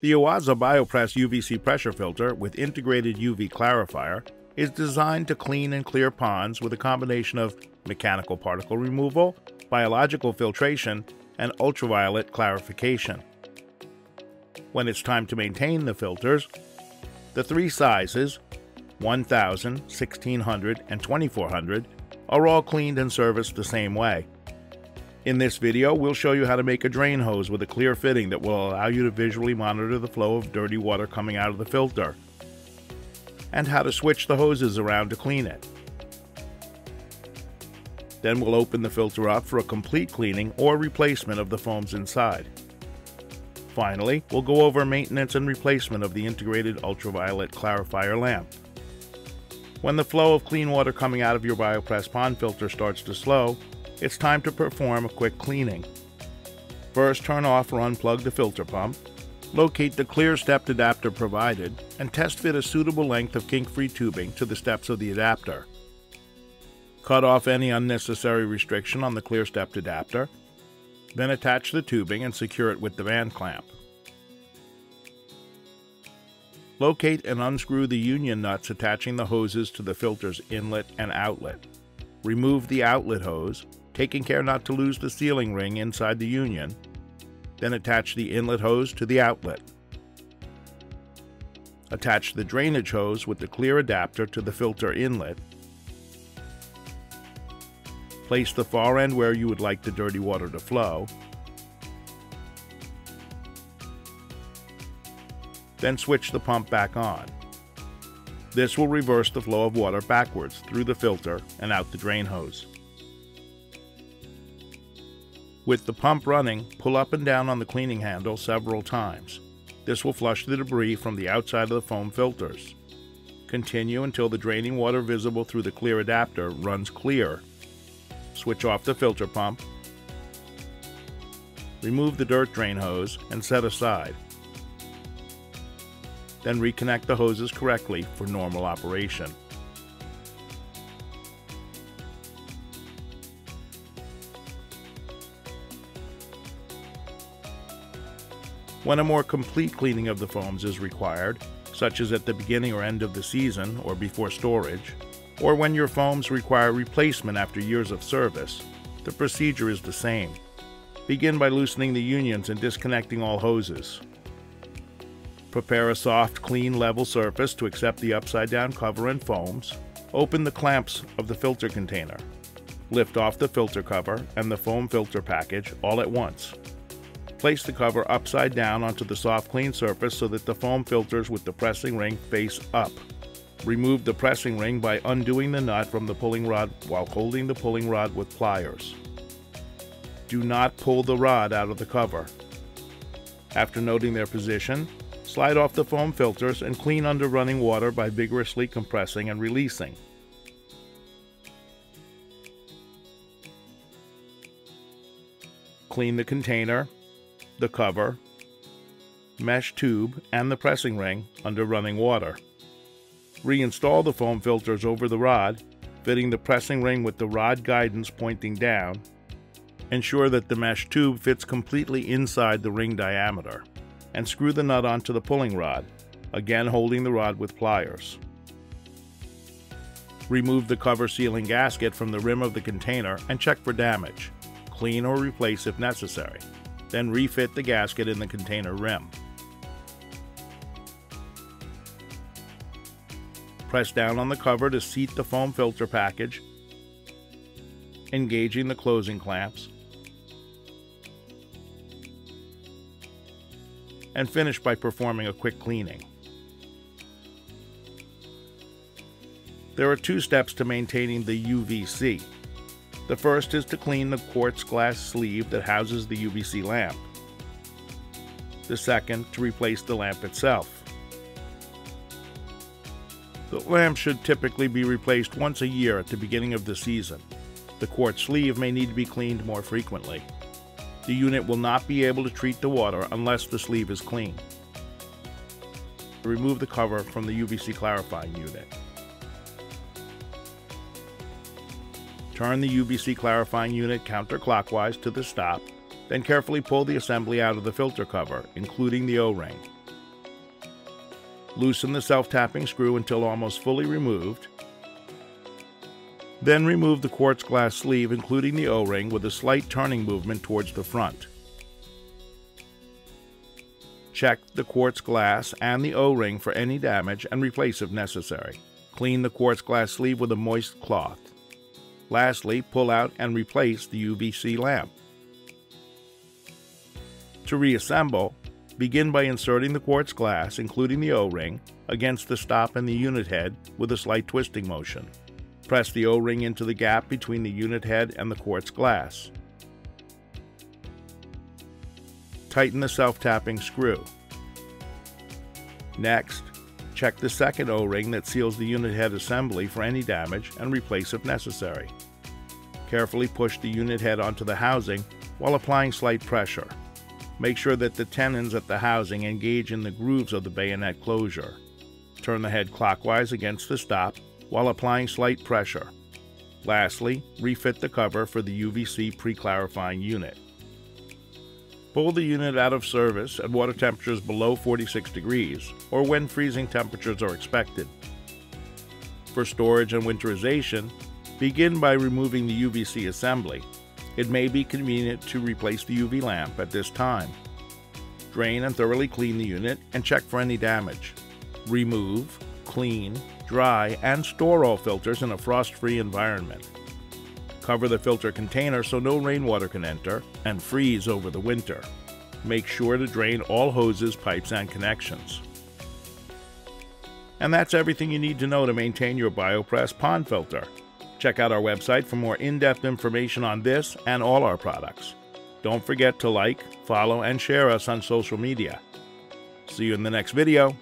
The Oase BioPress UVC pressure filter with integrated UV clarifier is designed to clean and clear ponds with a combination of mechanical particle removal, biological filtration, and ultraviolet clarification. When it's time to maintain the filters, the three sizes, 1000, 1600, and 2400, are all cleaned and serviced the same way. In this video, we'll show you how to make a drain hose with a clear fitting that will allow you to visually monitor the flow of dirty water coming out of the filter, and how to switch the hoses around to clean it. Then we'll open the filter up for a complete cleaning or replacement of the foams inside. Finally, we'll go over maintenance and replacement of the integrated ultraviolet clarifier lamp. When the flow of clean water coming out of your BioPress pond filter starts to slow, it's time to perform a quick cleaning. First, turn off or unplug the filter pump, locate the clear stepped adapter provided, and test fit a suitable length of kink-free tubing to the steps of the adapter. Cut off any unnecessary restriction on the clear stepped adapter, then attach the tubing and secure it with the band clamp. Locate and unscrew the union nuts attaching the hoses to the filter's inlet and outlet. Remove the outlet hose, taking care not to lose the sealing ring inside the union, then attach the inlet hose to the outlet. Attach the drainage hose with the clear adapter to the filter inlet. Place the far end where you would like the dirty water to flow. Then switch the pump back on. This will reverse the flow of water backwards through the filter and out the drain hose. With the pump running, pull up and down on the cleaning handle several times. This will flush the debris from the outside of the foam filters. Continue until the draining water visible through the clear adapter runs clear. Switch off the filter pump. Remove the dirt drain hose and set aside. Then reconnect the hoses correctly for normal operation. When a more complete cleaning of the foams is required, such as at the beginning or end of the season or before storage, or when your foams require replacement after years of service, the procedure is the same. Begin by loosening the unions and disconnecting all hoses. Prepare a soft, clean, level surface to accept the upside-down cover and foams. Open the clamps of the filter container. Lift off the filter cover and the foam filter package all at once. Place the cover upside down onto the soft, clean surface so that the foam filters with the pressing ring face up. Remove the pressing ring by undoing the nut from the pulling rod while holding the pulling rod with pliers. Do not pull the rod out of the cover. After noting their position, slide off the foam filters and clean under running water by vigorously compressing and releasing. Clean the container, the cover, mesh tube, and the pressing ring under running water. Reinstall the foam filters over the rod, fitting the pressing ring with the rod guidance pointing down. Ensure that the mesh tube fits completely inside the ring diameter, and screw the nut onto the pulling rod, again holding the rod with pliers. Remove the cover sealing gasket from the rim of the container and check for damage. Clean or replace if necessary. Then refit the gasket in the container rim. Press down on the cover to seat the foam filter package, engaging the closing clamps, and finish by performing a quick cleaning. There are two steps to maintaining the UVC. The first is to clean the quartz glass sleeve that houses the UVC lamp. The second, to replace the lamp itself. The lamp should typically be replaced once a year at the beginning of the season. The quartz sleeve may need to be cleaned more frequently. The unit will not be able to treat the water unless the sleeve is clean. Remove the cover from the UVC clarifying unit. Turn the UVC clarifying unit counterclockwise to the stop, then carefully pull the assembly out of the filter cover, including the O-ring. Loosen the self-tapping screw until almost fully removed. Then remove the quartz glass sleeve, including the O-ring, with a slight turning movement towards the front. Check the quartz glass and the O-ring for any damage and replace if necessary. Clean the quartz glass sleeve with a moist cloth. Lastly, pull out and replace the UVC lamp. To reassemble, begin by inserting the quartz glass, including the O-ring, against the stop and the unit head with a slight twisting motion. Press the O-ring into the gap between the unit head and the quartz glass. Tighten the self-tapping screw. Next, check the second O-ring that seals the unit head assembly for any damage and replace if necessary. Carefully push the unit head onto the housing while applying slight pressure. Make sure that the tenons at the housing engage in the grooves of the bayonet closure. Turn the head clockwise against the stop while applying slight pressure. Lastly, refit the cover for the UVC pre-clarifying unit. Pull the unit out of service at water temperatures below 46 degrees or when freezing temperatures are expected. For storage and winterization, begin by removing the UVC assembly. It may be convenient to replace the UV lamp at this time. Drain and thoroughly clean the unit and check for any damage. Remove, clean, dry, and store all filters in a frost-free environment. Cover the filter container so no rainwater can enter and freeze over the winter. Make sure to drain all hoses, pipes, and connections. And that's everything you need to know to maintain your BioPress pond filter. Check out our website for more in-depth information on this and all our products. Don't forget to like, follow, and share us on social media. See you in the next video.